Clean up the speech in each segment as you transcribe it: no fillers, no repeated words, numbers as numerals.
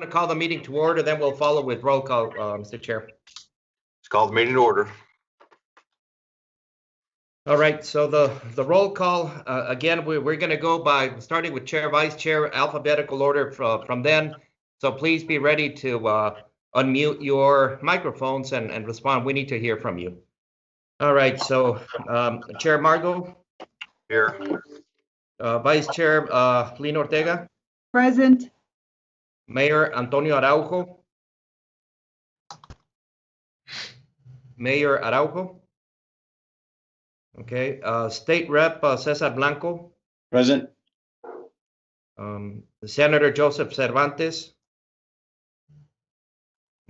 to call the meeting to order, then we'll follow with roll call, Mr. Chair. Let's call the meeting to order. All right, so the roll call, again, we're going to go by starting with Chair, Vice Chair, alphabetical order from then. So please be ready to unmute your microphones and respond. We need to hear from you. All right, so Chair Margot. Here. Vice Chair Lino Ortega. Present. Mayor Antonio Araujo. Mayor Araujo. Okay, State Rep Cesar Blanco. Present. Senator Joseph Cervantes.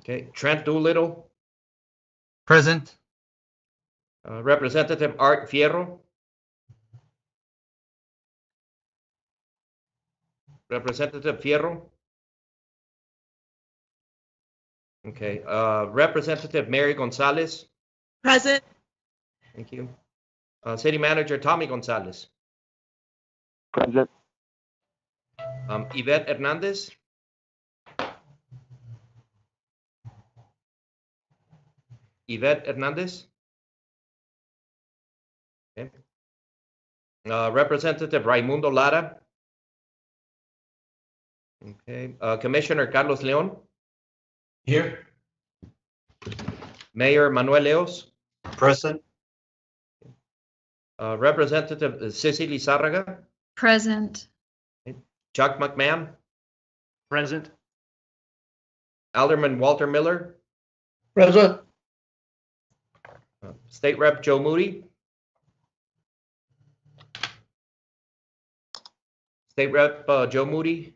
Okay, Trent Doolittle. Present. Representative Art Fierro. Representative Fierro. Okay, Representative Mary Gonzalez. Present. Thank you. City Manager Tommy Gonzalez. Present. Yvette Hernandez. Yvette Hernandez. Okay. Representative Raimundo Lara. Okay. Commissioner Carlos Leon. Here. Mayor Manuel Leos. Present. Representative Cecily Zárraga. Present. Chuck McMahon. Present. Alderman Walter Miller. Present. State Rep Joe Moody. State Rep Joe Moody.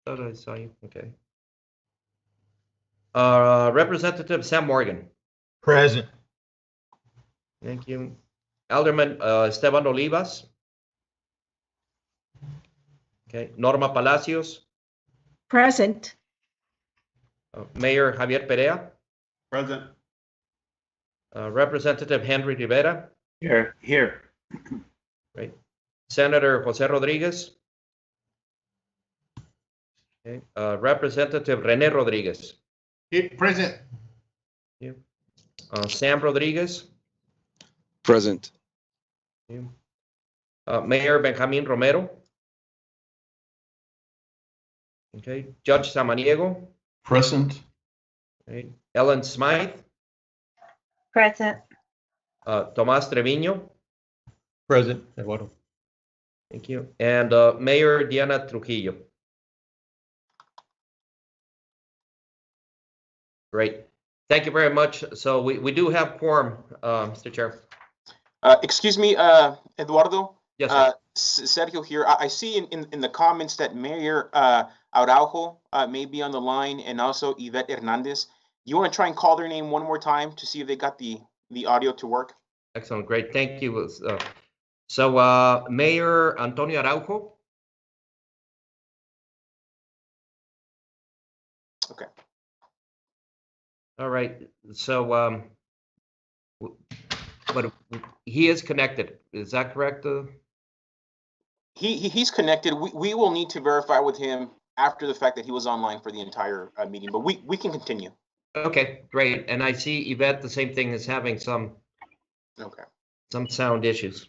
Thought I saw you. Okay. Representative Sam Morgan. Present. Thank you. Alderman Esteban Olivas. Okay. Norma Palacios. Present. Mayor Javier Perea. Present. Representative Henry Rivera. Here. Right. Senator Jose Rodriguez. Okay. Representative Rene Rodriguez. Present. Sam Rodriguez. Present. Mayor Benjamin Romero. Okay. Judge Samaniego. Present. Okay. Ellen Smythe. Present. Tomás Treviño. Present. Eduardo. Thank you. And Mayor Diana Trujillo. Great. Thank you very much. So we do have quorum, Mr. Chair. Excuse me, Eduardo. Yes, sir. Sergio here. I see in the comments that Mayor Araujo may be on the line, and also Yvette Hernandez. You want to try and call their name one more time to see if they got the audio to work? Excellent. Great. Thank you. So Mayor Antonio Araujo. Okay. All right. So, but he is connected. Is that correct? He's connected. We will need to verify with him after the fact that he was online for the entire meeting, but we can continue. Okay, great. And I see Yvette, the same thing, is having some sound issues.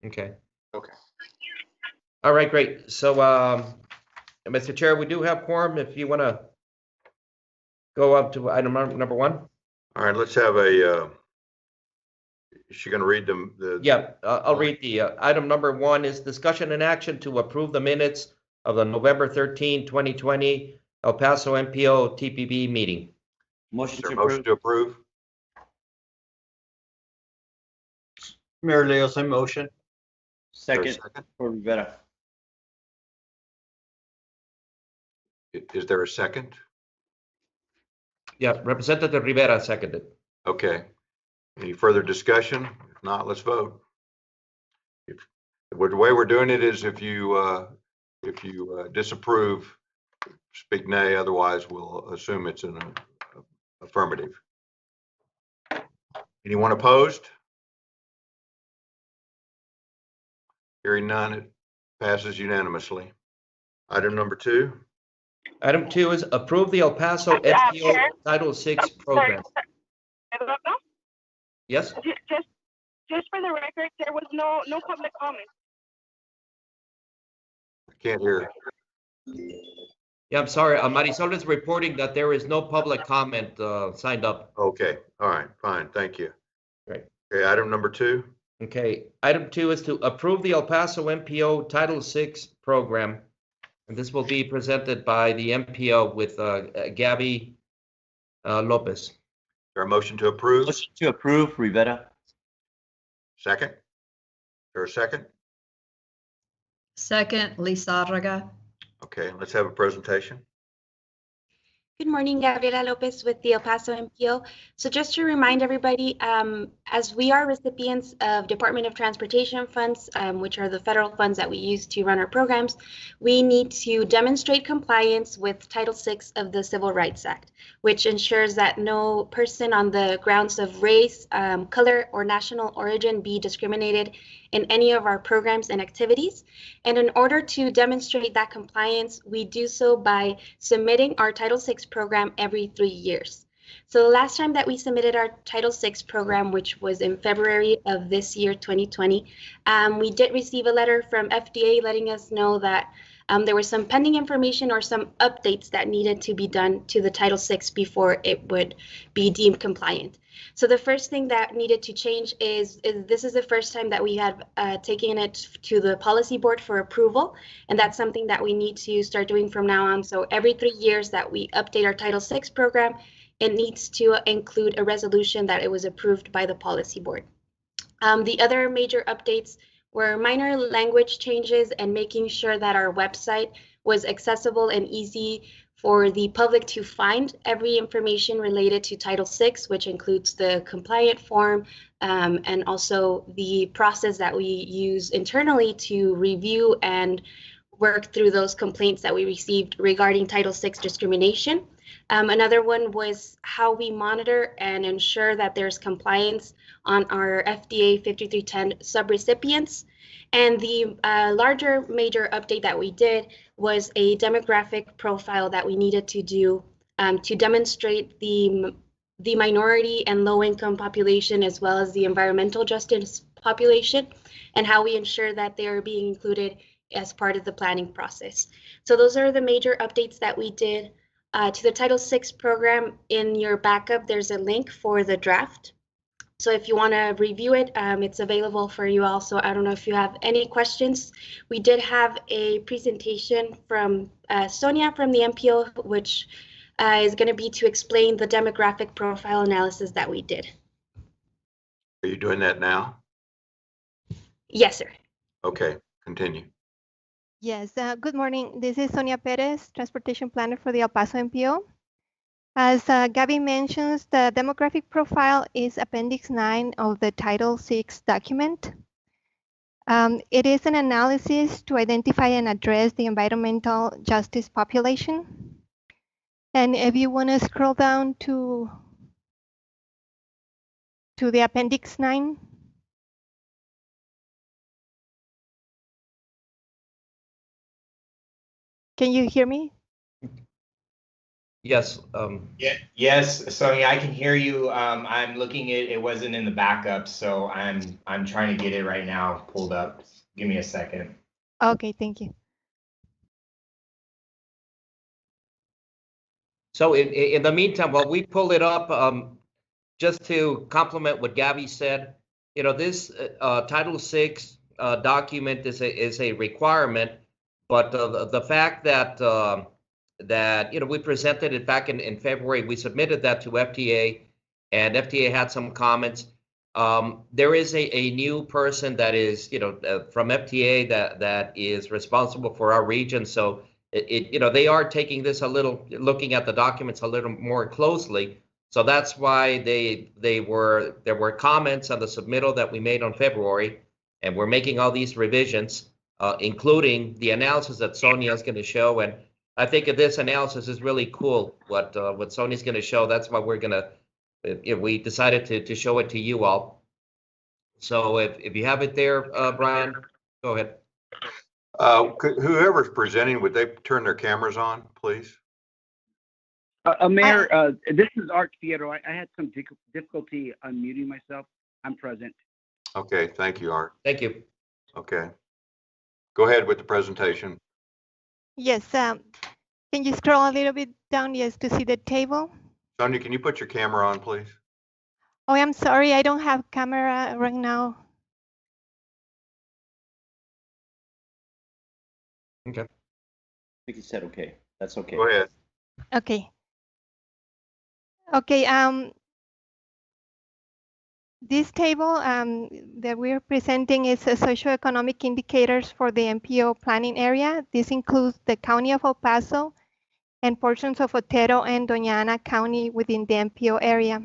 Okay. Okay. All right, great. So, Mr. Chair, we do have quorum. If you want to go up to item number one. All right, let's have a, is she going to read them? Yeah, I'll read the item number one is discussion and action to approve the minutes of the November 13, 2020 El Paso EPMPO TPM meeting. Motion to approve. Mayor Leos, I motion. Second. For Rivera. Is there a second? Yeah, Representative Rivera seconded. Okay. Any further discussion? If not, let's vote. The way we're doing it is if you disapprove, speak nay. Otherwise, we'll assume it's an affirmative. Anyone opposed? Hearing none, it passes unanimously. Item number two. Item 2 is approve the El Paso EPMPO Chair. Title VI program. Eduardo, Yes? just for the record, there was no public comment. Can't hear. Yeah, I'm sorry. Marisol is reporting that there is no public comment signed up. Okay, all right, fine, thank you. Right. Okay, item number 2. Okay. Item 2 is to approve the El Paso MPO Title VI program. And this will be presented by the MPO with Gabby Lopez. Is there a motion to approve? Motion to approve, Rivera. Second? Is there a second? Second, Lizarraga. Okay, let's have a presentation. Good morning, Gabriela Lopez with the El Paso MPO. So just to remind everybody, as we are recipients of Department of Transportation funds, which are the federal funds that we use to run our programs, we need to demonstrate compliance with Title VI of the Civil Rights Act, which ensures that no person on the grounds of race, color, or national origin be discriminated in any of our programs and activities. And in order to demonstrate that compliance, we do so by submitting our Title VI program every 3 years. So the last time that we submitted our Title VI program, which was in February of this year, 2020, we did receive a letter from FDA letting us know that there was some pending information or some updates that needed to be done to the Title VI before it would be deemed compliant. So the first thing that needed to change is this is the first time that we have taken it to the policy board for approval, and that's something that we need to start doing from now on. So every 3 years that we update our Title VI program, it needs to include a resolution that it was approved by the policy board. The other major updates were minor language changes and making sure that our website was accessible and easy for the public to find every information related to Title VI, which includes the compliant form and also the process that we use internally to review and work through those complaints that we received regarding Title VI discrimination. Another one was how we monitor and ensure that there's compliance on our FDA 5310 subrecipients. And the larger major update that we did was a demographic profile that we needed to do to demonstrate the minority and low-income population as well as the environmental justice population and how we ensure that they are being included as part of the planning process. So those are the major updates that we did to the Title VI program. In your backup, there's a link for the draft. So if you want to review it, it's available for you all. So I don't know if you have any questions. We did have a presentation from Sonia from the MPO, which is going to be to explain the demographic profile analysis that we did. Are you doing that now? Yes, sir. Okay, continue. Yes, good morning. This is Sonia Perez, Transportation Planner for the El Paso MPO. As Gabby mentions, the demographic profile is Appendix 9 of the Title VI document. It is an analysis to identify and address the environmental justice population. And if you want to scroll down to the Appendix 9. Can you hear me? Yes. Yes, Sonia, I can hear you. I'm looking at it wasn't in the backup, so I'm trying to get it right now pulled up. Give me a second. Okay, thank you. So in the meantime, while we pull it up, just to complement what Gabby said, you know, this Title VI document is a requirement, but the fact that that, you know, we presented it back in February, we submitted that to FDA, and FDA had some comments. There is a new person that is, you know, from FDA that is responsible for our region. So you know, they are taking this looking at the documents a little more closely. So that's why there were comments on the submittal that we made on February, and we're making all these revisions, including the analysis that Sonia is going to show. And I think this analysis is really cool. What Sonia's going to show. That's why we're going to. We decided to show it to you all. So if you have it there, Brian, go ahead. Whoever's presenting, would they turn their cameras on, please? Mayor, this is Art Fierro. I had some difficulty unmuting myself. I'm present. Okay, thank you, Art. Thank you. Okay. Go ahead with the presentation. Yes, can you scroll a little bit down, yes, to see the table? Sonia, can you put your camera on, please? Oh, I'm sorry, I don't have camera right now. Okay. I think he said okay. That's okay. Go ahead. Okay. Okay, this table that we're presenting is socioeconomic indicators for the MPO planning area. This includes the County of El Paso and portions of Otero and Doña Ana County within the MPO area.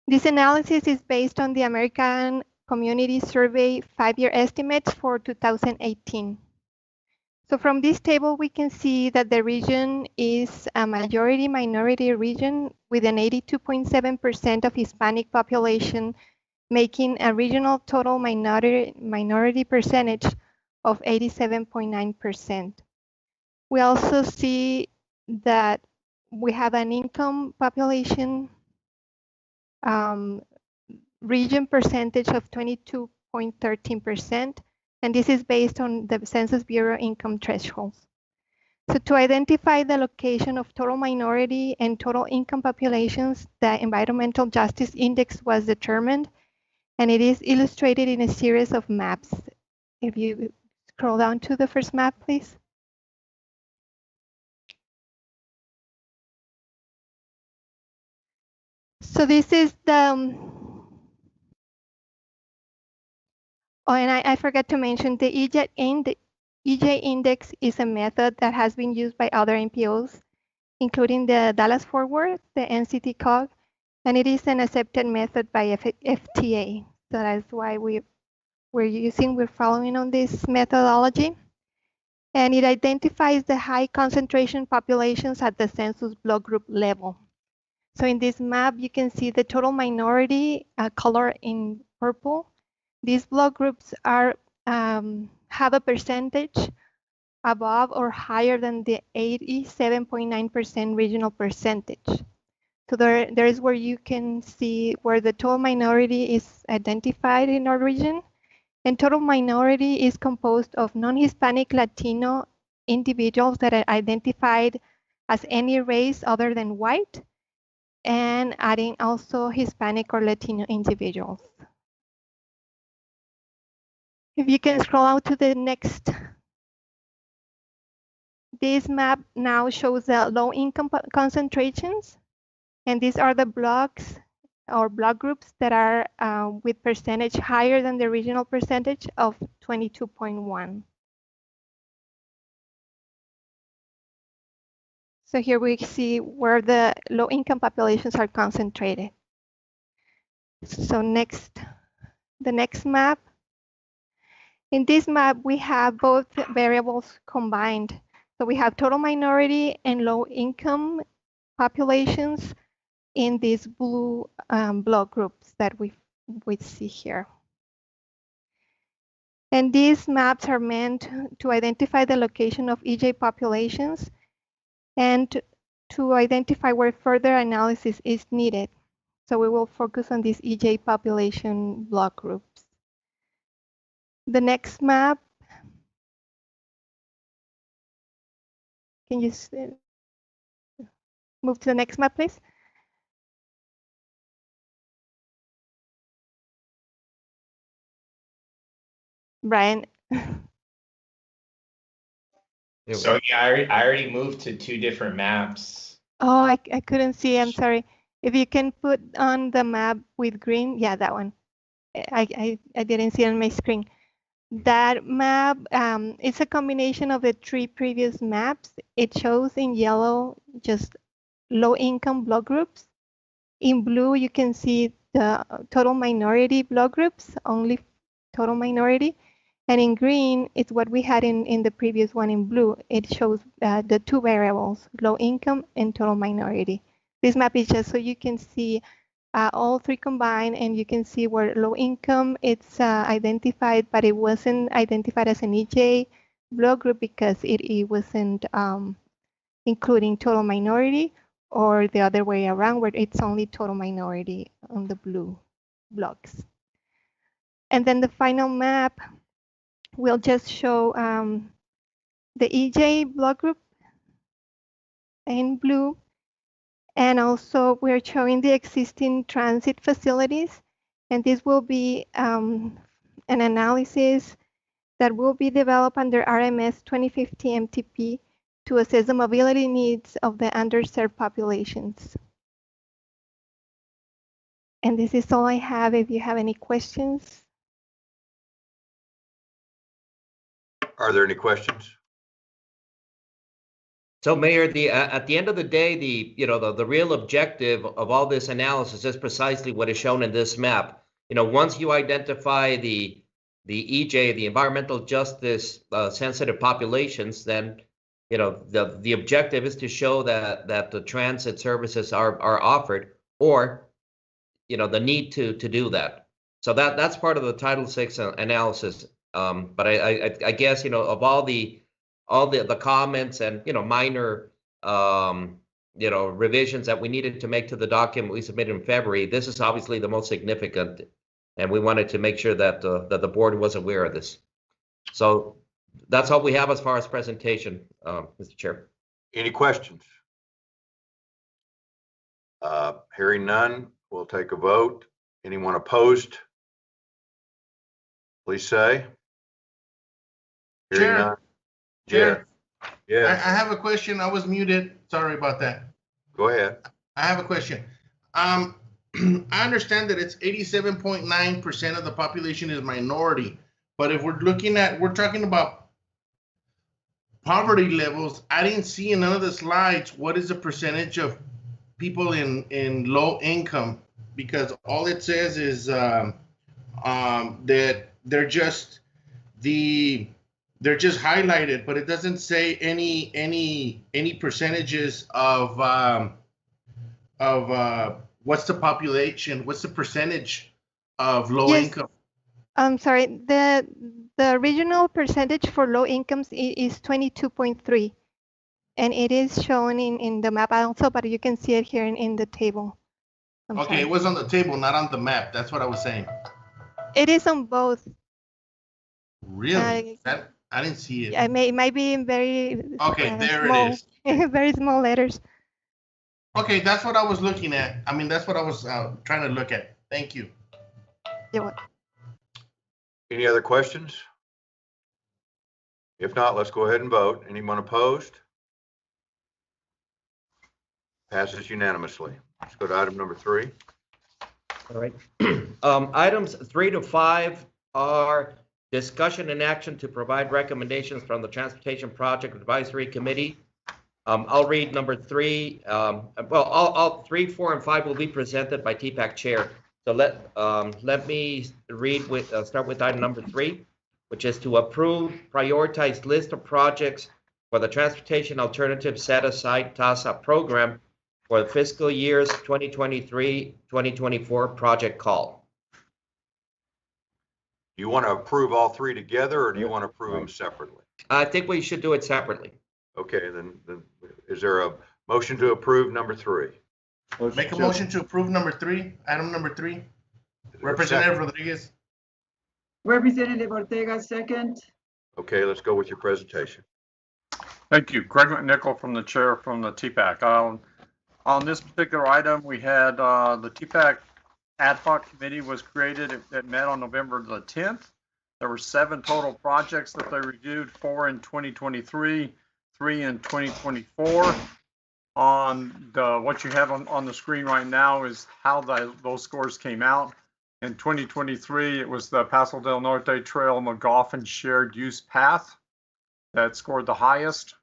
This analysis is based on the American Community Survey 5-year estimates for 2018. So from this table, we can see that the region is a majority minority region with an 82.7% of Hispanic population, making a regional total minority percentage of 87.9%. We also see that we have an income population region percentage of 22.13%, and this is based on the Census Bureau income thresholds. So to identify the location of total minority and total income populations, the Environmental Justice Index was determined, and it is illustrated in a series of maps. If you scroll down to the first map, please. So this is the, oh, and I forgot to mention the EJ index is a method that has been used by other MPOs, including the Dallas-Fort Worth, the NCT COG, and it is an accepted method by FTA. So that's why we're following on this methodology. And it identifies the high concentration populations at the census block group level. So in this map, you can see the total minority color in purple. These block groups are have a percentage above or higher than the 87.9% regional percentage. So there is where you can see where the total minority is identified in our region. And total minority is composed of non-Hispanic Latino individuals that are identified as any race other than white, and adding also Hispanic or Latino individuals. If you can scroll out to the next. This map now shows the low income concentrations, and these are the blocks or block groups that are with percentage higher than the regional percentage of 22.1. So here we see where the low income populations are concentrated. So the next map. In this map, we have both variables combined. So we have total minority and low income populations in these blue block groups that we see here. And these maps are meant to identify the location of EJ populations and to identify where further analysis is needed. So we will focus on these EJ population block groups. The next map, can you move to the next map, please? Brian. So yeah, I already moved to 2 different maps. Oh, I couldn't see. I'm sorry. If you can put on the map with green, yeah, that one. I didn't see it on my screen. That map, it's a combination of the 3 previous maps. It shows in yellow just low income block groups. In blue, you can see the total minority block groups, only total minority. And in green, it's what we had in the previous one in blue. It shows the 2 variables, low income and total minority. This map is just so you can see all 3 combined, and you can see where low income it's identified, but it wasn't identified as an EJ block group because it wasn't including total minority, or the other way around, where it's only total minority on the blue blocks. And then the final map will just show the EJ block group in blue. And also we're showing the existing transit facilities. And this will be an analysis that will be developed under RMS 2050 MTP to assess the mobility needs of the underserved populations. And this is all I have. If you have any questions. Are there any questions? So Mayor, at the end of the day, the real objective of all this analysis is precisely what is shown in this map. Once you identify the EJ, the environmental justice sensitive populations, then the objective is to show that the transit services are offered, or the need to do that. So that's part of the Title VI analysis. But I guess of all the comments and minor revisions that we needed to make to the document we submitted in February, this is obviously the most significant, and we wanted to make sure that the board was aware of this. So that's all we have as far as presentation, Mr. Chair. Any questions? Hearing none, we'll take a vote. Anyone opposed? Please say. Hearing Chair. none. Chair. Yeah. I have a question. I was muted. Sorry about that. Go ahead. I have a question. I understand that it's 87.9% of the population is minority, but if we're talking about poverty levels, I didn't see in none of the slides what is the percentage of people in low income, because all it says is that they're just highlighted, but it doesn't say any percentages of what's the population, what's the percentage of low income. I'm sorry, the regional percentage for low incomes is 22.3, and it is shown in the map also, but you can see it here in the table. I'm okay, sorry. It was on the table, not on the map. That's what I was saying. It is on both. Really? I didn't see it. Yeah, it might be in very there small, it is. very small letters. Okay, that's what I was looking at. I mean, that's what I was trying to look at. Thank you. You're welcome. Any other questions? If not, let's go ahead and vote. Anyone opposed? Passes unanimously. Let's go to item number 3. All right. Items 3 to 5 are discussion and action to provide recommendations from the Transportation Project Advisory Committee. I'll read number 3. All 3, 4, and 5 will be presented by TPAC Chair. So let me start with item number 3, which is to approve prioritized list of projects for the Transportation Alternative Set Aside TASA program for the fiscal years 2023-2024 project call. Do you want to approve all 3 together, or do you want to approve them separately? I think we should do it separately. Okay, then is there a motion to approve number 3? Make a motion to approve number 3, item number 3. Representative Rodriguez. Representative Ortega, second. Okay, let's go with your presentation. Thank you. Greg McNichol from the chair from the TPAC. On this particular item, we had the TPAC ad hoc committee was created. It met on November the 10th. There were 7 total projects that they reviewed, 4 in 2023, 3 in 2024. On what you have on the screen right now is how those scores came out. In 2023, it was the Paso del Norte Trail McGoffin Shared Use Path that scored the highest.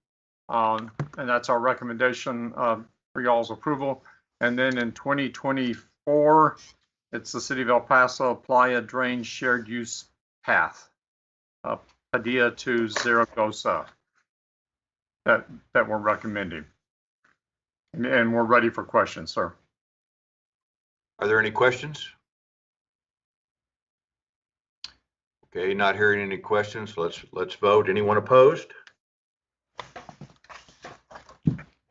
And that's our recommendation for y'all's approval. And then in 2024, it's the City of El Paso Playa Drain Shared Use Path, Padilla to Zaragoza, that we're recommending. And we're ready for questions, sir. Are there any questions? Okay, not hearing any questions. Let's vote. Anyone opposed?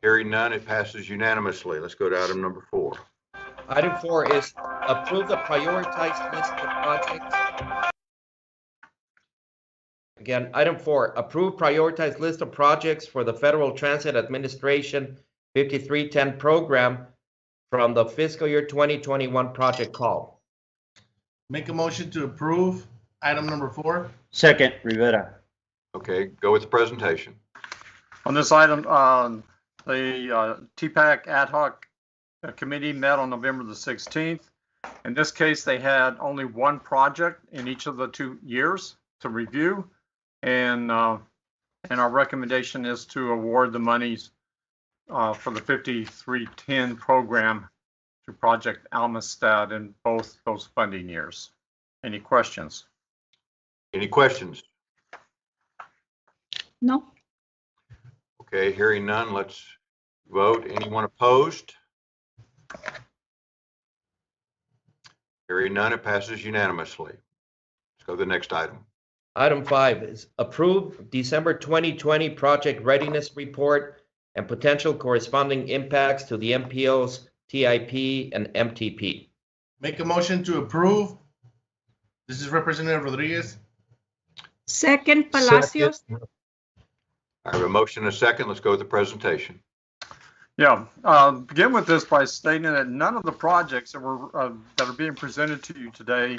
Hearing none, it passes unanimously. Let's go to item number 4. Item 4 is approve the prioritized list of projects. Again, item 4, approve prioritized list of projects for the Federal Transit Administration 5310 program from the fiscal year 2021 project call. Make a motion to approve item number 4. Second, Rivera. Okay, go with the presentation. On this item, the TPAC ad hoc committee met on November the 16th. In this case, they had only one project in each of the 2 years to review. And our recommendation is to award the monies for the 5310 program to Project Almastad in both those funding years. Any questions? Any questions? No. Okay, hearing none, let's vote. Anyone opposed? Hearing none, it passes unanimously. Let's go to the next item. Item 5 is approve December 2020 project readiness report and potential corresponding impacts to the MPOs, TIP, and MTP. Make a motion to approve. This is Representative Rodriguez. Second, Palacios. I have a motion and a second. Let's go with the presentation. Yeah, begin with this by stating that none of the projects that are being presented to you today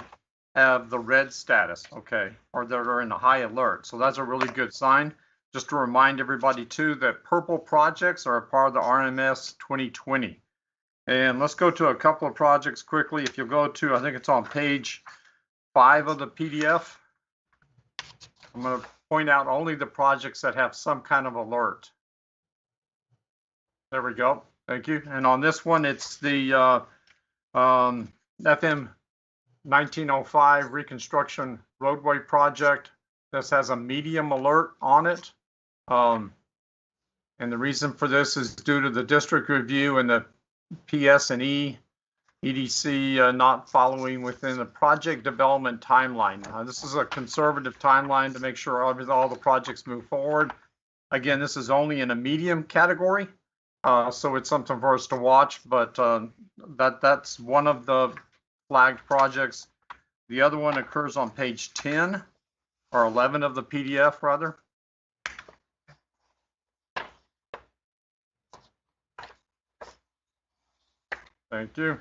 have the red status, okay, or that are in a high alert. So that's a really good sign. Just to remind everybody too that purple projects are a part of the RMS 2020. And let's go to a couple of projects quickly. If you go to, I think it's on page 5 of the PDF. I'm going to point out only the projects that have some kind of alert. There we go. Thank you. And on this one, it's the FM 1905 reconstruction roadway project. This has a medium alert on it. And the reason for this is due to the district review and the PS&E EDC not following within the project development timeline. This is a conservative timeline to make sure all the projects move forward. Again, this is only in a medium category, so it's something for us to watch, but that's one of the flagged projects. The other one occurs on page 10 or 11 of the PDF rather. Thank you.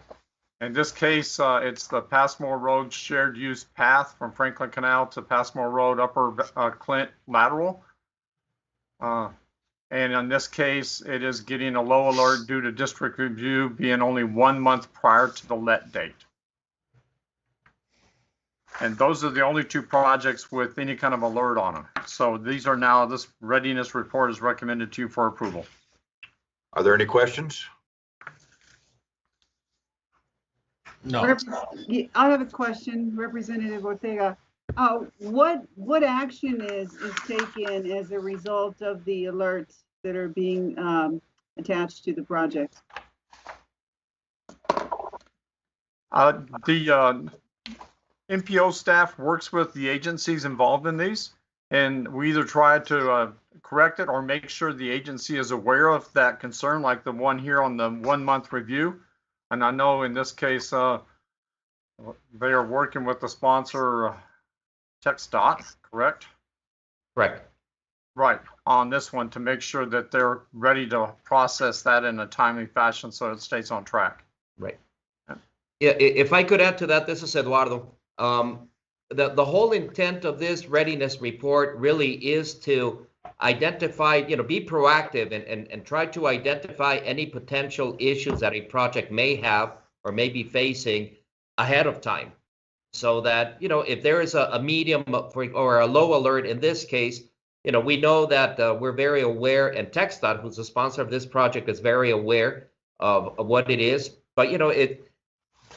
In this case, it's the Passmore Road shared use path from Franklin Canal to Passmore Road Upper Clint lateral. And in this case, it is getting a low alert due to district review being only 1 month prior to the let date. And those are the only 2 projects with any kind of alert on them. So these are now, this readiness report is recommended to you for approval. Are there any questions? No. I have a question, Representative Ortega. What action is taken as a result of the alerts that are being attached to the project? The MPO staff works with the agencies involved in these, and we either try to correct it or make sure the agency is aware of that concern, like the one here on the 1 month review. And I know in this case, they are working with the sponsor, TxDOT, correct? Correct. Right, on this one to make sure that they're ready to process that in a timely fashion so it stays on track. Right. Yeah, if I could add to that, this is Eduardo. The whole intent of this readiness report really is to identify, be proactive and try to identify any potential issues that a project may have or may be facing ahead of time. So that, if there is a medium or a low alert in this case, we know that we're very aware, and TxDOT, who's the sponsor of this project, is very aware of what it is. But,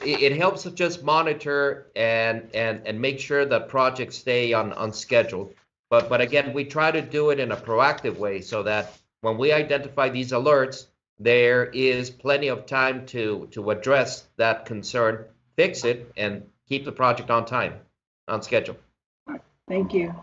it helps us just monitor and make sure that projects stay on schedule. But again, we try to do it in a proactive way so that when we identify these alerts, there is plenty of time to address that concern, fix it, and keep the project on time, on schedule. Thank you.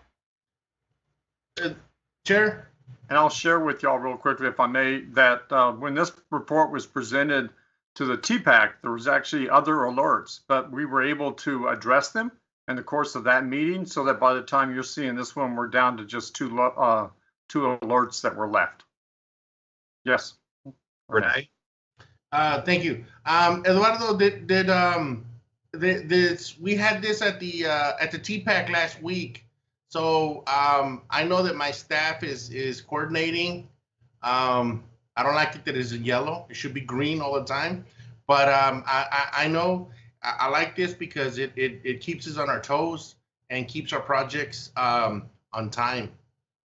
Chair, And I'll share with y'all real quickly, if I may, that when this report was presented to the TPAC, there was actually other alerts, but we were able to address them in the course of that meeting, so that by the time you're seeing this one, we're down to just two alerts that were left. Yes. Renee? Thank you. Eduardo, we had this at the TPAC last week. So I know that my staff is coordinating. I don't like it that it's in yellow. It should be green all the time. But I know I like this because it keeps us on our toes and keeps our projects on time.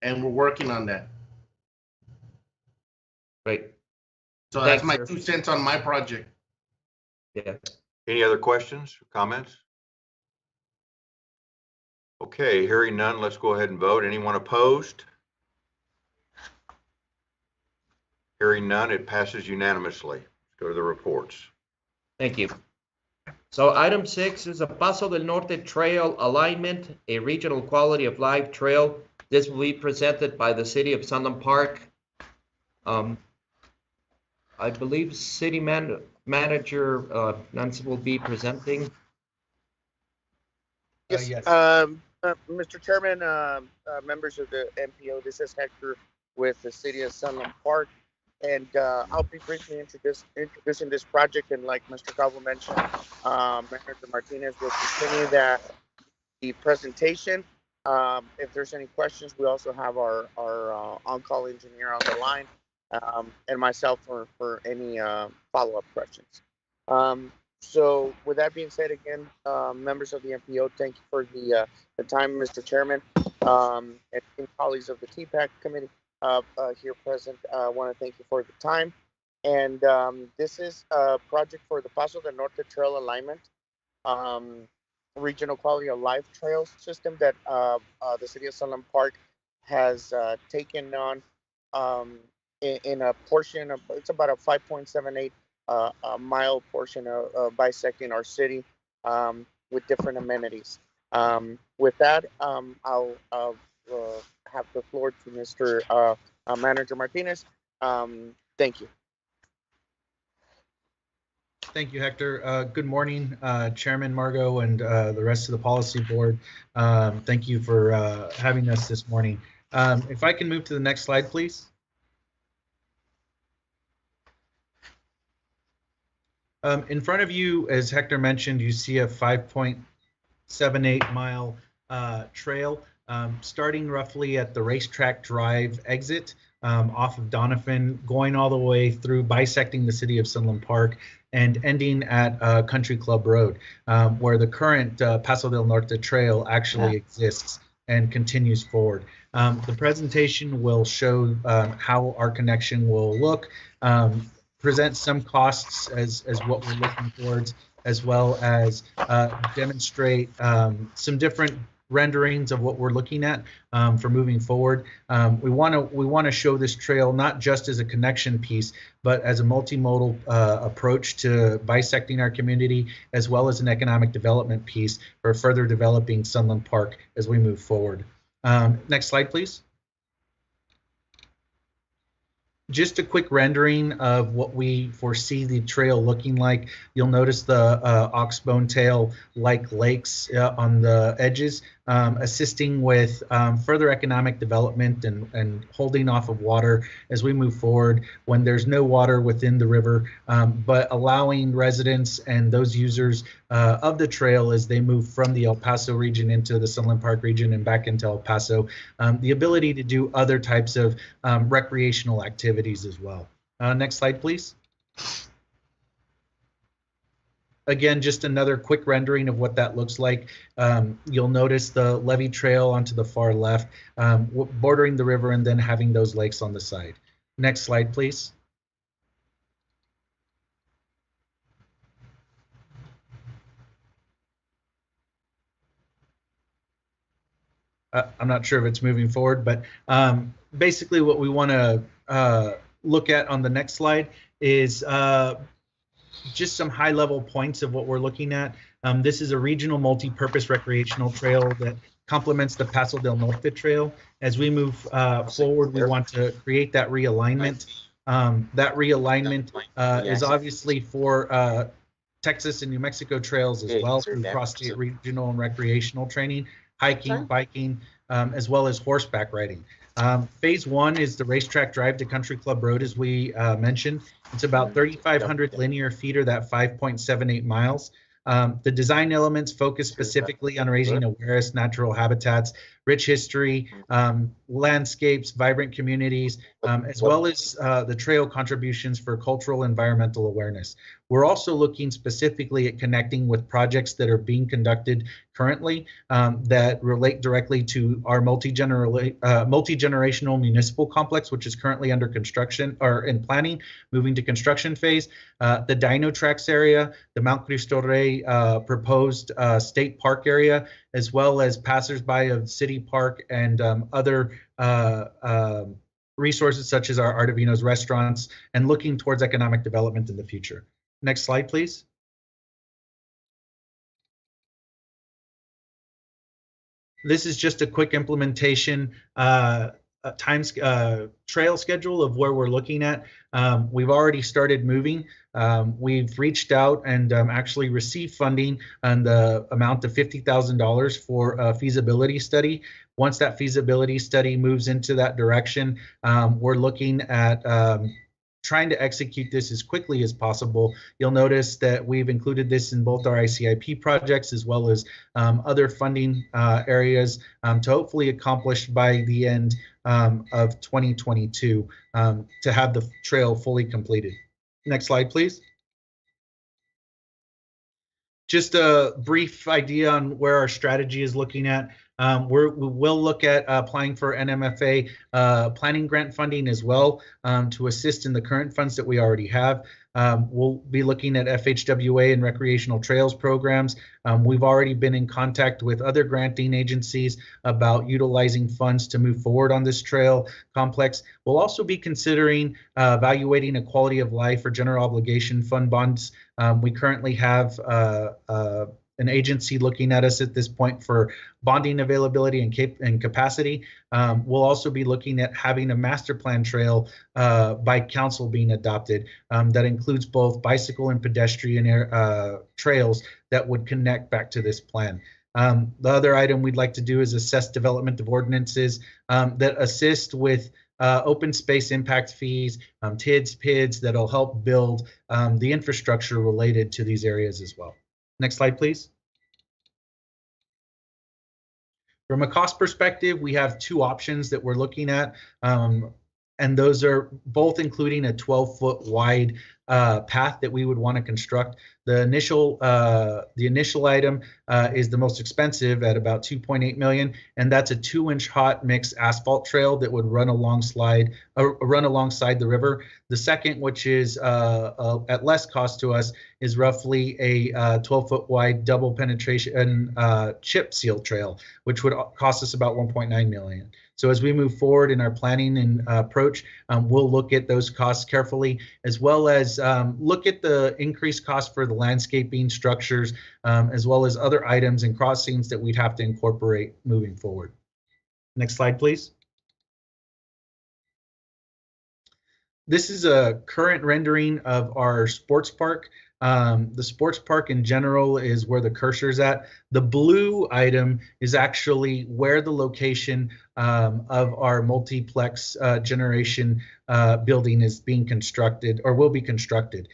And we're working on that. Great. So Thanks, that's my sir. 2 cents on my project. Yeah. Any other questions or comments? Okay, hearing none, let's go ahead and vote. Anyone opposed? Hearing none, it passes unanimously. Let's go to the reports. Thank you. So item 6 is a Paso del Norte Trail alignment, a regional quality of life trail. This will be presented by the City of Sunland Park. I believe City Manager Nancy will be presenting. Yes, Yes. Mr. Chairman, members of the MPO, this is Hector with the City of Sunland Park, and I'll be briefly introducing this project. And like Mr. Calvo mentioned, Manager Martinez will continue the presentation. If there's any questions, we also have our on-call engineer on the line, and myself for any follow-up questions. So with that being said, again, members of the MPO, thank you for the time, Mr. Chairman, and colleagues of the TPAC committee here present. I want to thank you for the time. And this is a project for the Paso del Norte Trail Alignment, regional quality of life trail system that the City of Sunland Park has taken on in a portion of, it's about a 5.78 a mile portion of bisecting our city with different amenities. With that, I'll have the floor to Mr. Manager Martinez. Thank you. Thank you, Hector. Good morning, Chairman Margot and the rest of the policy board. Thank you for having us this morning. If I can move to the next slide, please. In front of you, as Hector mentioned, you see a 5.78 mile trail starting roughly at the Racetrack Drive exit off of Donovan, going all the way through, bisecting the City of Sunland Park, and ending at Country Club Road, where the current Paso del Norte Trail actually exists and continues forward. The presentation will show how our connection will look, present some costs as what we're looking towards, as well as demonstrate some different renderings of what we're looking at for moving forward. We want to show this trail not just as a connection piece, but as a multimodal approach to bisecting our community, as well as an economic development piece for further developing Sunland Park as we move forward. Next slide, please. Just a quick rendering of what we foresee the trail looking like. You'll notice the oxbone tail-like lakes on the edges, assisting with further economic development and holding off of water as we move forward when there's no water within the river, but allowing residents and those users of the trail as they move from the El Paso region into the Sunland Park region and back into El Paso, the ability to do other types of recreational activities as well. Next slide, please. Again, just another quick rendering of what that looks like. You'll notice the levee trail onto the far left, bordering the river and then having those lakes on the side. Next slide, please. I'm not sure if it's moving forward, but basically what we want to look at on the next slide is just some high-level points of what we're looking at. This is a regional multi-purpose recreational trail that complements the Paso del Norte Trail. As we move forward, we want to create that realignment. That realignment is obviously for Texas and New Mexico trails as well through cross-state regional and recreational training, hiking, biking, as well as horseback riding. Phase 1 is the racetrack drive to Country Club Road, as we mentioned. It's about 3,500 linear feet, or that 5.78 miles. The design elements focus specifically on raising awareness, natural habitats, rich history, landscapes, vibrant communities, as well as the trail contributions for cultural environmental awareness. We're also looking specifically at connecting with projects that are being conducted currently that relate directly to our multi-generational municipal complex, which is currently under construction or in planning, moving to construction phase. The Dino Tracks area, the Mount Cristo Rey proposed state park area, as well as passersby of City Park and other resources such as our Artavino's restaurants, and looking towards economic development in the future. Next slide, please. This is just a quick implementation trail schedule of where we're looking at. We've already started moving. We've reached out and actually received funding on the amount of $50,000 for a feasibility study. Once that feasibility study moves into that direction, we're looking at trying to execute this as quickly as possible. You'll notice that we've included this in both our ICIP projects as well as other funding areas to hopefully accomplish by the end of 2022 to have the trail fully completed. Next slide, please. Just a brief idea on where our strategy is looking at. We will look at applying for NMFA planning grant funding as well to assist in the current funds that we already have. We'll be looking at FHWA and recreational trails programs. We've already been in contact with other granting agencies about utilizing funds to move forward on this trail complex. We'll also be considering evaluating a quality of life or general obligation fund bonds. We currently have an agency looking at us at this point for bonding availability and capacity. We'll also be looking at having a master plan trail by council being adopted that includes both bicycle and pedestrian trails that would connect back to this plan. The other item we'd like to do is assess development of ordinances that assist with open space impact fees, TIDs, PIDs, that'll help build the infrastructure related to these areas as well. Next slide, please. From a cost perspective, we have two options that we're looking at, and those are both including a 12-foot wide path that we would want to construct. The initial item is the most expensive at about $2.8 million, and that's a 2-inch hot mix asphalt trail that would run alongside the river. The second, which is at less cost to us, is roughly a 12-foot wide double penetration chip seal trail, which would cost us about $1.9 million. So as we move forward in our planning and approach, we'll look at those costs carefully, as well as look at the increased cost for the landscaping structures, as well as other items and crossings that we'd have to incorporate moving forward. Next slide, please. This is a current rendering of our sports park. The sports park in general is where the cursor's at. The blue item is actually where the location of our multiplex generation building is being constructed or will be constructed.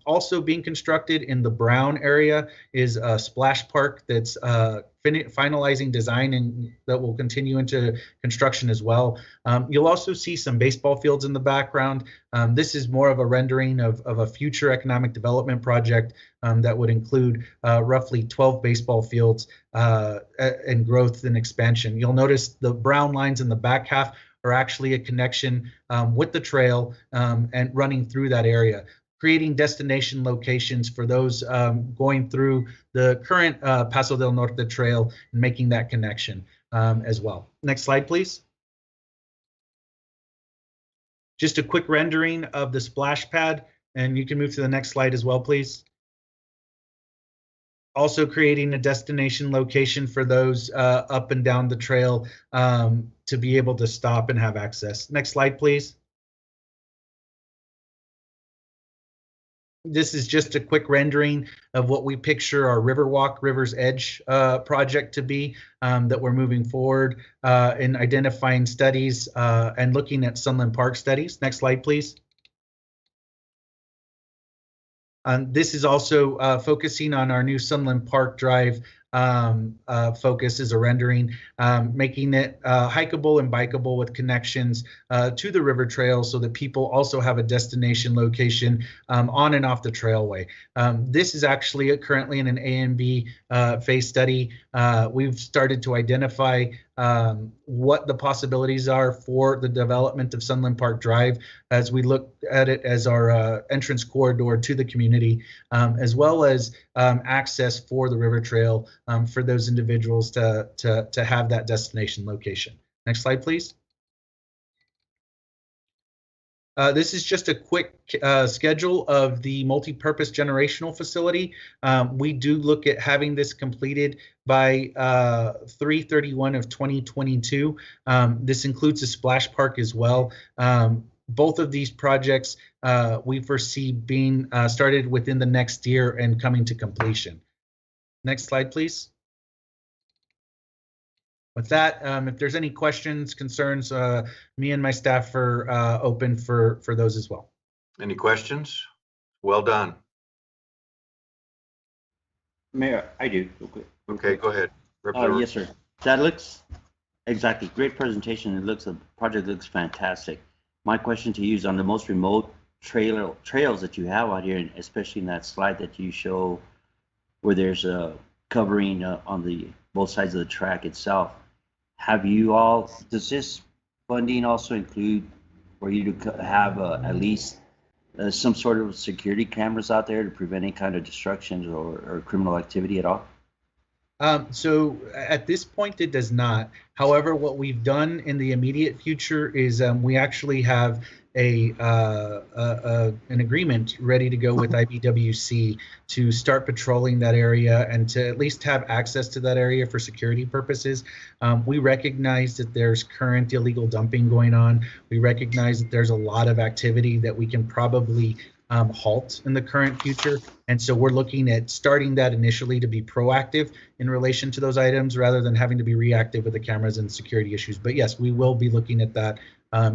Also being constructed in the brown area is a splash park that's finalizing design and that will continue into construction as well. You'll also see some baseball fields in the background. This is more of a rendering of a future economic development project that would include roughly 12 baseball fields and growth and expansion. You'll notice the brown lines in the back half are actually a connection with the trail and running through that area, creating destination locations for those going through the current Paso del Norte trail and making that connection as well. Next slide, please. Just a quick rendering of the splash pad, and you can move to the next slide as well, please. also creating a destination location for those up and down the trail to be able to stop and have access. Next slide, please. This is just a quick rendering of what we picture our Riverwalk, River's Edge project to be, that we're moving forward in identifying studies and looking at Sunland Park studies. Next slide, please. This is also focusing on our new Sunland Park Drive focus as a rendering, making it hikeable and bikeable with connections to the river trail so that people also have a destination location on and off the trailway. This is actually currently in an A and B phase study. We've started to identify what the possibilities are for the development of Sunland Park Drive as we look at it as our entrance corridor to the community, as well as access for the river trail for those individuals to have that destination location. Next slide, please. This is just a quick schedule of the multi-purpose generational facility. We do look at having this completed by 3/31 of 2022. This includes a splash park as well. Both of these projects we foresee being started within the next year and coming to completion. Next slide, please. With that, if there's any questions, concerns, me and my staff are open for those as well. Any questions? Well done. Mayor, I do. Okay, go ahead. Yes, sir. That looks exactly great presentation. The project looks fantastic. My question to you is on the most remote trails that you have out here, and especially in that slide that you show where there's a covering on the both sides of the track itself. Have you all, does this funding also include for you to have at least some sort of security cameras out there to prevent any kind of destructions or criminal activity at all? So at this point, it does not. However, what we've done in the immediate future is we actually have an agreement ready to go with IBWC to start patrolling that area and to at least have access to that area for security purposes. We recognize that there's current illegal dumping going on. We recognize that there's a lot of activity that we can probably halt in the current future. And so we're looking at starting that initially to be proactive in relation to those items rather than having to be reactive with the cameras and security issues. But yes, we will be looking at that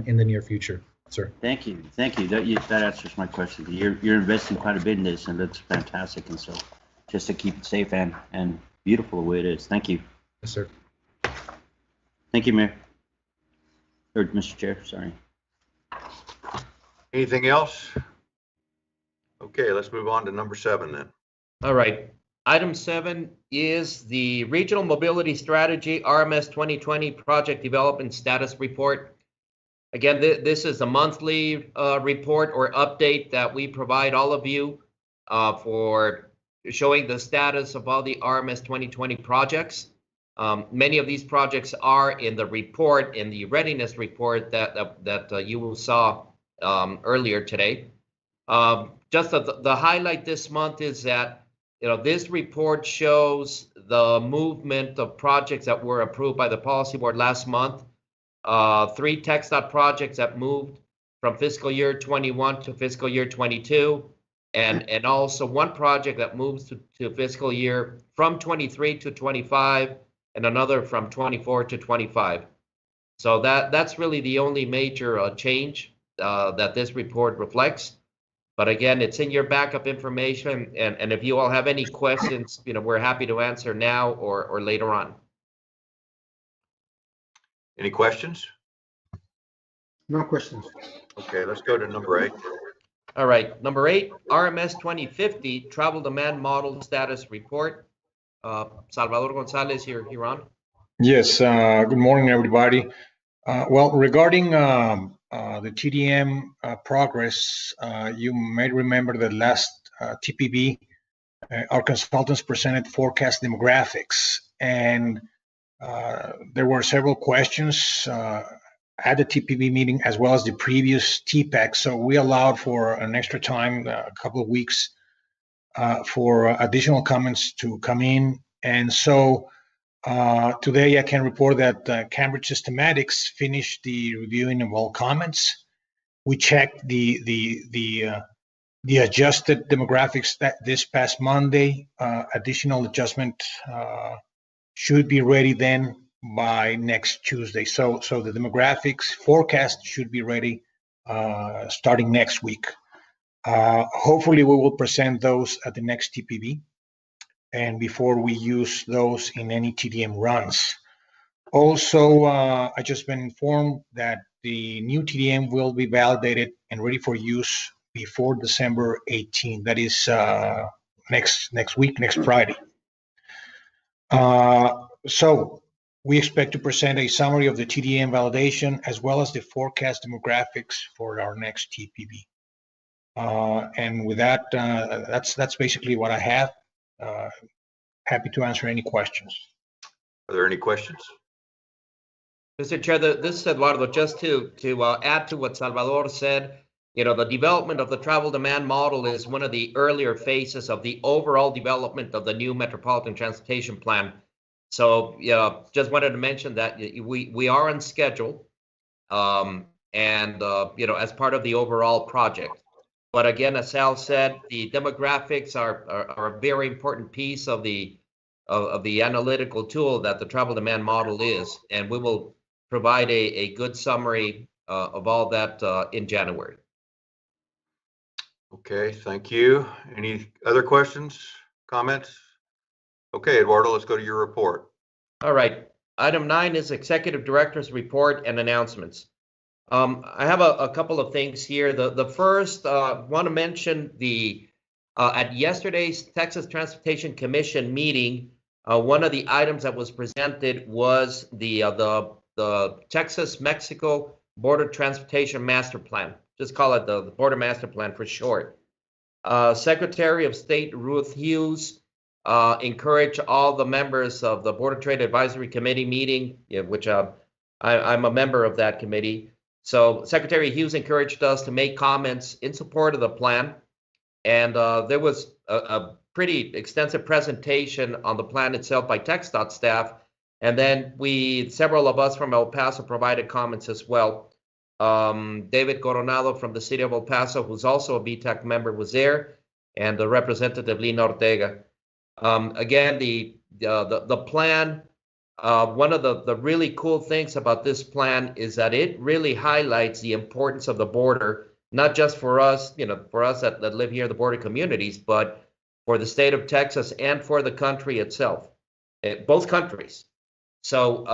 in the near future, sir. Thank you. Thank you. That answers my question. You're investing quite a bit in this, and it's fantastic. And so just to keep it safe and beautiful the way it is. Thank you. Yes, sir. Thank you, Mayor. Or Mr. Chair, sorry. Anything else? Okay, let's move on to number 7 then. All right. Item 7 is the Regional Mobility Strategy RMS 2020 Project Development Status Report. Again, this is a monthly report or update that we provide all of you for showing the status of all the RMS 2020 projects. Many of these projects are in the report, in the readiness report that you saw earlier today. Just the highlight this month is that, this report shows the movement of projects that were approved by the policy board last month. 3 TxDOT projects that moved from fiscal year 21 to fiscal year 22, and also 1 project that moves to fiscal year from 23 to 25, and another from 24 to 25. So that's really the only major change that this report reflects. But again, it's in your backup information, and if you all have any questions, we're happy to answer now or later on. Any questions? No questions. Okay, let's go to number 8. All right, number 8, RMS 2050 Travel Demand Model Status Report. Salvador Gonzalez, you're on. Yes, good morning, everybody. Well, regarding the TDM progress, you may remember that last TPB, our consultants presented forecast demographics, and there were several questions at the TPB meeting as well as the previous TPAC. So we allowed for an extra time, a couple of weeks, for additional comments to come in. And so today I can report that Cambridge Systematics finished the reviewing of all comments. We checked the adjusted demographics this past Monday. Additional adjustment should be ready then by next Tuesday. So the demographics forecast should be ready starting next week. Hopefully we will present those at the next TPB and before we use those in any TDM runs. Also, I just been informed that the new TDM will be validated and ready for use before December 18. That is next week, next Friday. So we expect to present a summary of the TDM validation as well as the forecast demographics for our next TPB. And with that, that's basically what I have. Happy to answer any questions. Are there any questions? Mr. Chair, this is Eduardo. Just to add to what Salvador said, you know, the development of the travel demand model is one of the earlier phases of the overall development of the new Metropolitan Transportation Plan. So, just wanted to mention that we are on schedule, and you know, as part of the overall project. But again, as Sal said, the demographics are a very important piece of the analytical tool that the travel demand model is, and we will provide a good summary of all that in January. Okay, thank you. Any other questions, comments? Okay, Eduardo, let's go to your report. All right. Item 9 is Executive Director's Report and Announcements. I have a couple of things here. The first, want to mention the at yesterday's Texas Transportation Commission meeting, one of the items that was presented was the Texas-Mexico Border Transportation Master Plan. Just call it the Border Master Plan for short. Secretary of State Ruth Hughes encouraged all the members of the Border Trade Advisory Committee meeting, which I'm a member of that committee. So Secretary Hughes encouraged us to make comments in support of the plan. And there was a pretty extensive presentation on the plan itself by TxDOT staff. And then several of us from El Paso provided comments as well. David Coronado from the city of El Paso, who's also a BTAC member, was there, and the representative Lina Ortega. Again, the plan, one of the really cool things about this plan is that it really highlights the importance of the border, not just for us, you know, for us that live here in the border communities, but for the state of Texas and for the country itself, both countries. So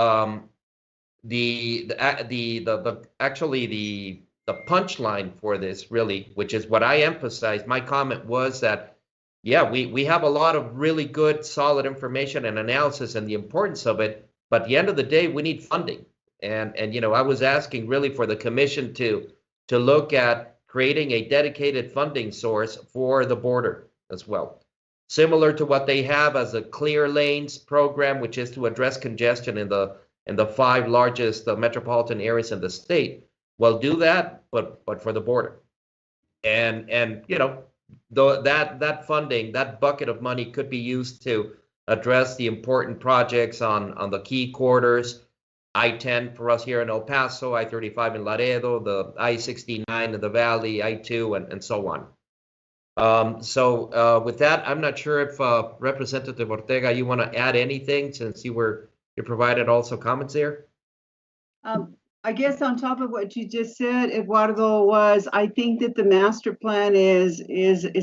actually the punchline for this really, which is what I emphasized, my comment was that, yeah, we have a lot of really good, solid information and analysis and the importance of it, but at the end of the day, we need funding. And you know, I was asking really for the commission to look at creating a dedicated funding source for the border as well. Similar to what they have as a Clear Lanes program, which is to address congestion in the 5 largest metropolitan areas in the state. Well, do that, but for the border. And you know, that funding, that bucket of money could be used to address the important projects on the key corridors, I-10 for us here in El Paso, I-35 in Laredo, the I-69 in the Valley, I-2, and so on. So with that, I'm not sure if Representative Ortega, you want to add anything since you provided also comments there? I guess on top of what you just said, Eduardo, was I think that the master plan is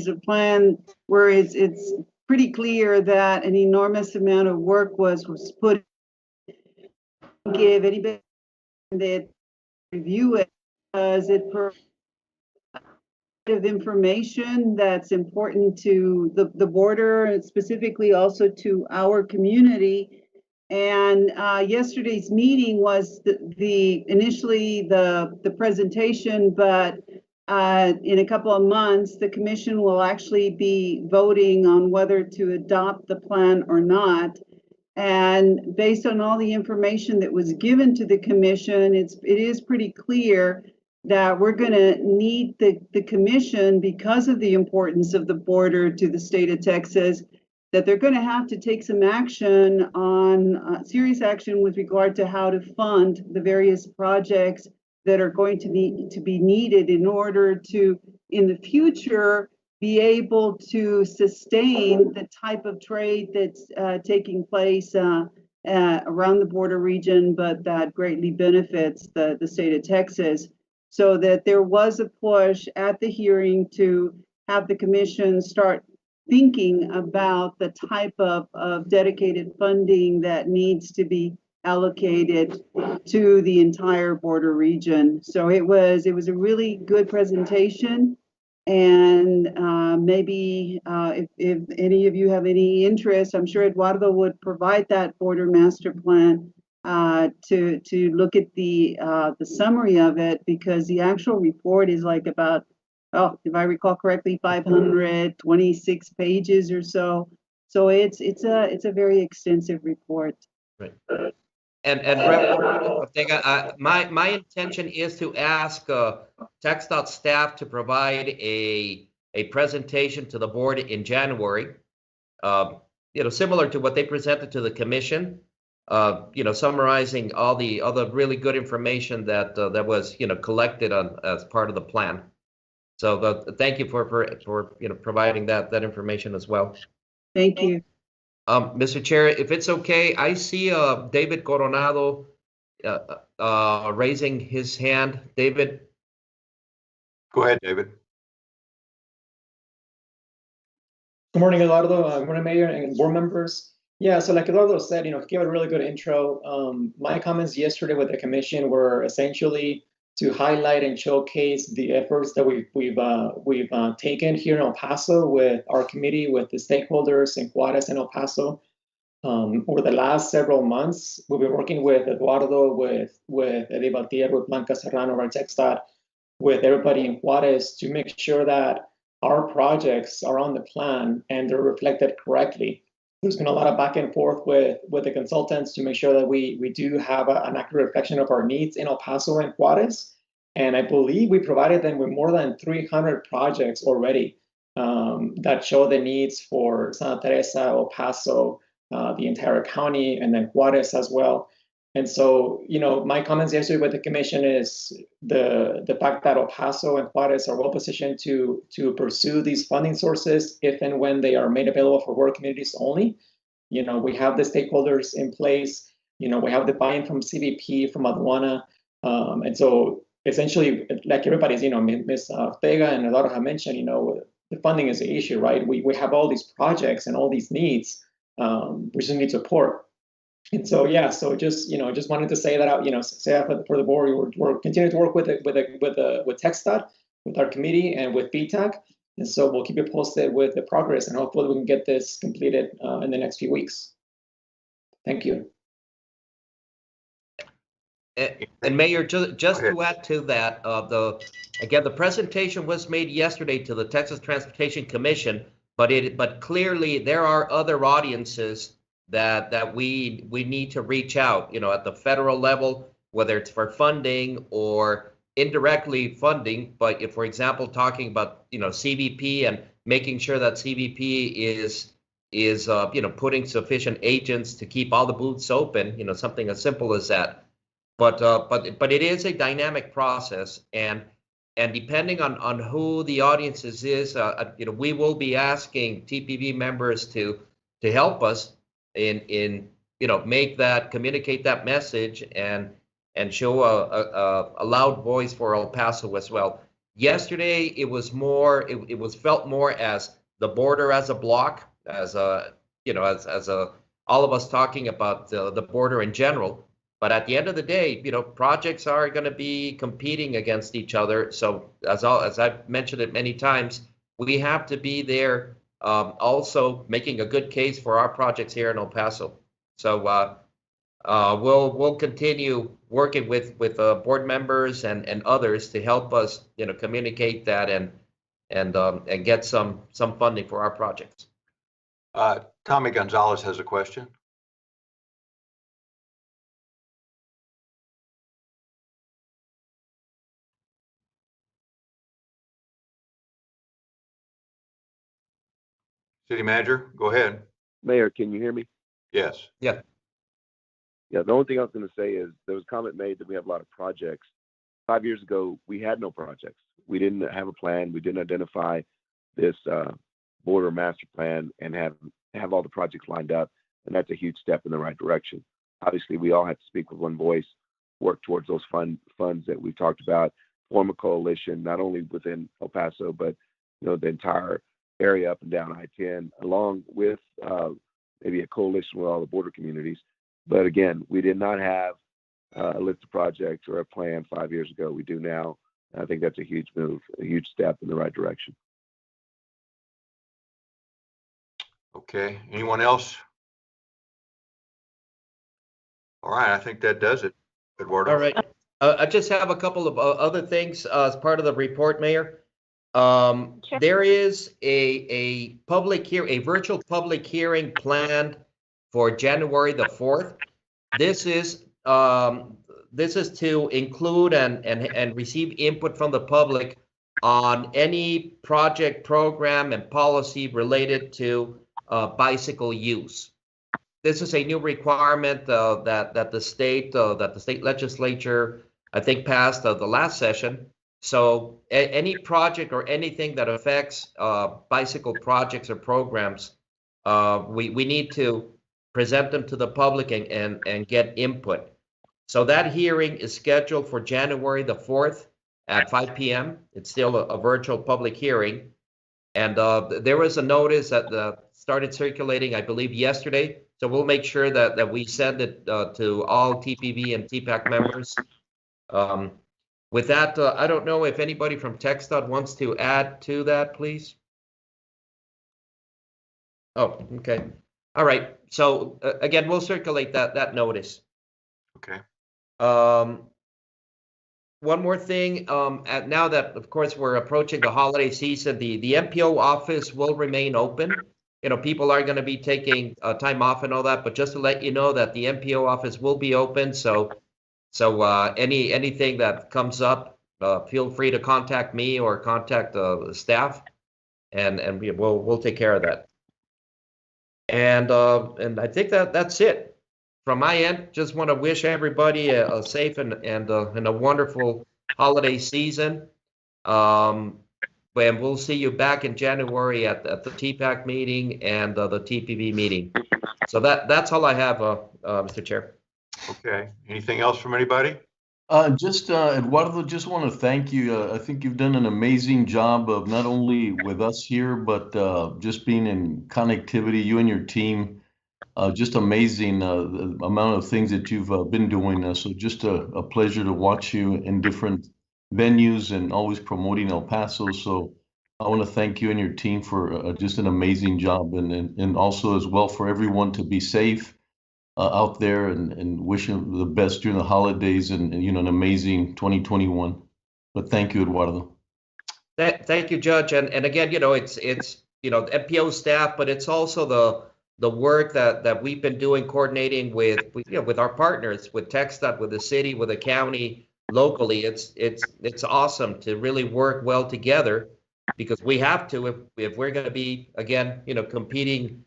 a plan where it's pretty clear that an enormous amount of work was put. Give anybody that review it because it provides information that's important to the border and specifically also to our community. And yesterday's meeting was initially the presentation, but in a couple of months, the commission will actually be voting on whether to adopt the plan or not. And based on all the information that was given to the commission, it is pretty clear that we're going to need the commission, because of the importance of the border to the state of Texas, that they're going to have to take some action on serious action with regard to how to fund the various projects that are going to be needed in order to, in the future, be able to sustain the type of trade that's taking place around the border region, but that greatly benefits the state of Texas. So that there was a push at the hearing to have the commission start thinking about the type of dedicated funding that needs to be allocated to the entire border region. So it was a really good presentation. And maybe if any of you have any interest, I'm sure Eduardo would provide that border master plan to look at the summary of it, because the actual report is like about, oh, if I recall correctly, 526 pages or so. So it's a very extensive report. Right. And Rep. Ortega, my intention is to ask TxDOT staff to provide a presentation to the board in January, similar to what they presented to the commission, summarizing all the other really good information that was collected as part of the plan. So thank you for providing that information as well. Thank you. Mr. Chair, if it's okay, I see David Coronado raising his hand. David. Go ahead, David. Good morning, Eduardo. Good morning, Mayor and board members. Yeah, so like Eduardo said, he gave a really good intro. My comments yesterday with the commission were essentially to highlight and showcase the efforts that we've taken here in El Paso with our committee, with the stakeholders in Juarez and El Paso. Over the last several months, we've been working with Eduardo, with Eddie Baltier, with Blanca Serrano, our TxDOT, with everybody in Juarez to make sure that our projects are on the plan and they're reflected correctly. There's been a lot of back and forth with the consultants to make sure that we do have an accurate reflection of our needs in El Paso and Juarez. And I believe we provided them with more than 300 projects already that show the needs for Santa Teresa, El Paso, the entire county, and then Juarez as well. And so, my comments yesterday with the commission is the fact that El Paso and Juarez are well positioned to pursue these funding sources if and when they are made available for work communities only. We have the stakeholders in place. We have the buy-in from CBP, from Aduana. And so essentially, like everybody's, Ms. Ortega and Eduardo have mentioned, the funding is the issue, right? We have all these projects and all these needs. We just need support. And so, yeah, so just wanted to say that out, say that for the board. We're continuing to work with TxDOT, with our committee, and with BTAC. And so we'll keep you posted with the progress, and hopefully we can get this completed in the next few weeks. Thank you. And Mayor, just to add to that, the presentation was made yesterday to the Texas Transportation Commission, but clearly there are other audiences that we need to reach out, at the federal level, whether it's for funding or indirectly funding. But if, for example, talking about CBP and making sure that CBP is putting sufficient agents to keep all the booths open, something as simple as that. But it is a dynamic process, and depending on who the audiences is, we will be asking TPV members to help us in communicate that message and show a loud voice for El Paso as well. Yesterday, it was felt more as the border as a block, as all of us talking about the border in general. But at the end of the day, projects are going to be competing against each other. So as I've mentioned it many times, we have to be there also making a good case for our projects here in El Paso. So we'll continue working with board members and others to help us communicate that and get some funding for our projects. Tommy Gonzalez has a question. City Manager, go ahead. Mayor, can you hear me? Yes. Yeah. Yeah, the only thing I was going to say is there was a comment made that we have a lot of projects. 5 years ago, we had no projects. We didn't have a plan. We didn't identify this border master plan and have all the projects lined up. And that's a huge step in the right direction. Obviously, we all have to speak with one voice, work towards those funds that we talked about, form a coalition, not only within El Paso, but the entire area up and down I-10, along with maybe a coalition with all the border communities. But again, we did not have a list of projects or a plan 5 years ago. We do now. And I think that's a huge move, a huge step in the right direction. Okay. Anyone else? All right. I think that does it. Eduardo. All right. I just have a couple of other things as part of the report, Mayor. There is a virtual public hearing planned for January the 4th. This is to include and receive input from the public on any project, program, and policy related to bicycle use. This is a new requirement that the state legislature, I think, passed the last session. So any project or anything that affects bicycle projects or programs, we need to present them to the public and get input. So that hearing is scheduled for January the 4th at 5 p.m. It's still a virtual public hearing. And there was a notice that started circulating, I believe, yesterday. So we'll make sure that we send it to all TPB and TPAC members. With that, I don't know if anybody from TxDOT wants to add to that, please. Oh, okay. All right. So again, we'll circulate that notice. Okay. One more thing. Now that, of course, we're approaching the holiday season, the MPO office will remain open. People are going to be taking time off and all that, but just to let you know that the MPO office will be open. So anything that comes up, feel free to contact me or contact the staff, and we'll take care of that. And I think that's it from my end. Just want to wish everybody a safe and a wonderful holiday season. And we'll see you back in January at the TPAC meeting and the TPB meeting. So that's all I have, Mr. Chair. Okay. Anything else from anybody? Eduardo, just want to thank you. I think you've done an amazing job of not only with us here, but just being in connectivity, you and your team. Just amazing the amount of things that you've been doing. So just a pleasure to watch you in different venues and always promoting El Paso. So I want to thank you and your team for just an amazing job, and also as well for everyone to be safe out there, and wishing the best during the holidays and an amazing 2021. But thank you, Eduardo. Thank you, Judge. And again, it's MPO staff, but it's also the work that we've been doing, coordinating with our partners, with TxDOT, with the city, with the county, locally. It's awesome to really work well together, because we have to if we're going to be, again, competing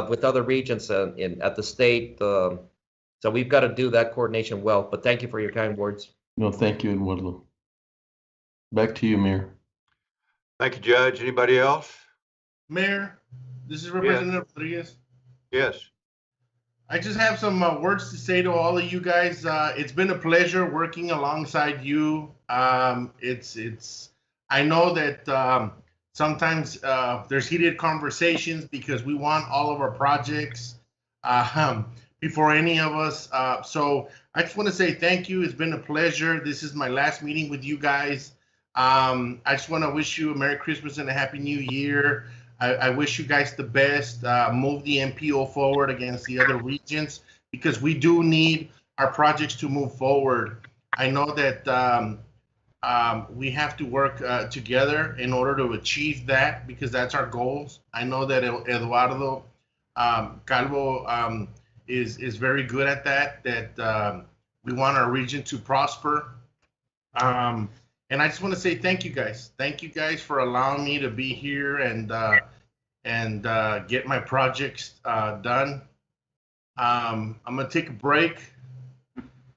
with other regions at the state. So we've got to do that coordination well. But thank you for your kind words. No, thank you, Eduardo. Back to you, Mayor. Thank you, Judge. Anybody else? Mayor, this is Representative Rodriguez. Yes. I just have some words to say to all of you guys. It's been a pleasure working alongside you. I know that sometimes there's heated conversations because we want all of our projects before any of us. So I just want to say thank you. It's been a pleasure. This is my last meeting with you guys. I just want to wish you a Merry Christmas and a Happy New Year. I wish you guys the best. Move the MPO forward against the other regions, because we do need our projects to move forward. I know that we have to work together in order to achieve that, because that's our goals. I know that Eduardo Calvo is very good at that we want our region to prosper. And I just want to say thank you guys. Thank you guys for allowing me to be here and and get my projects done. I'm gonna take a break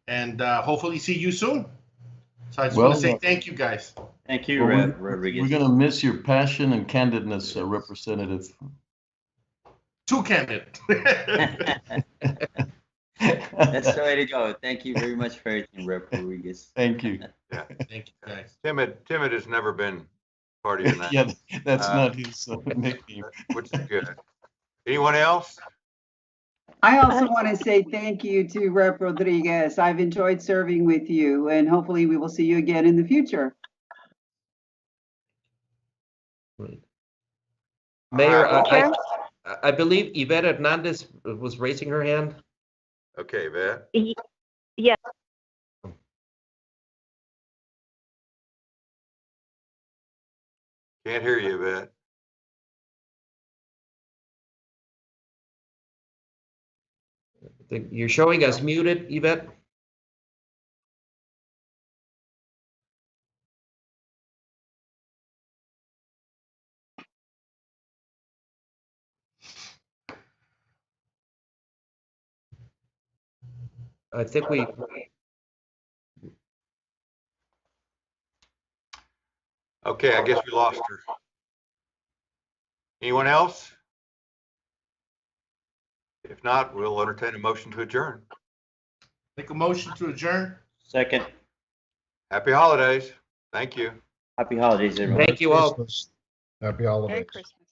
and hopefully see you soon. So I just want to say thank you, guys. Thank you, Well, Rodriguez. we're gonna miss your passion and candidness, Representative. Too candid. That's the way to go. Thank you very much for everything, Rep. Rodriguez. Thank you. Yeah. Thank you, guys. Timid has never been part of your name. Yeah, that's not his nickname. Which is good. Anyone else? I also want to say thank you to Rep. Rodriguez. I've enjoyed serving with you, and hopefully we will see you again in the future. Mayor, I believe Yvette Hernandez was raising her hand. Okay, Yvette. Yes. Can't hear you, Yvette. You're showing us muted, Yvette. I think we. Okay, I guess we lost her. Anyone else? If not, we'll entertain a motion to adjourn. Make a motion to adjourn. Second. Happy holidays. Thank you. Happy holidays, everyone. Thank you all. Happy holidays. Merry Christmas.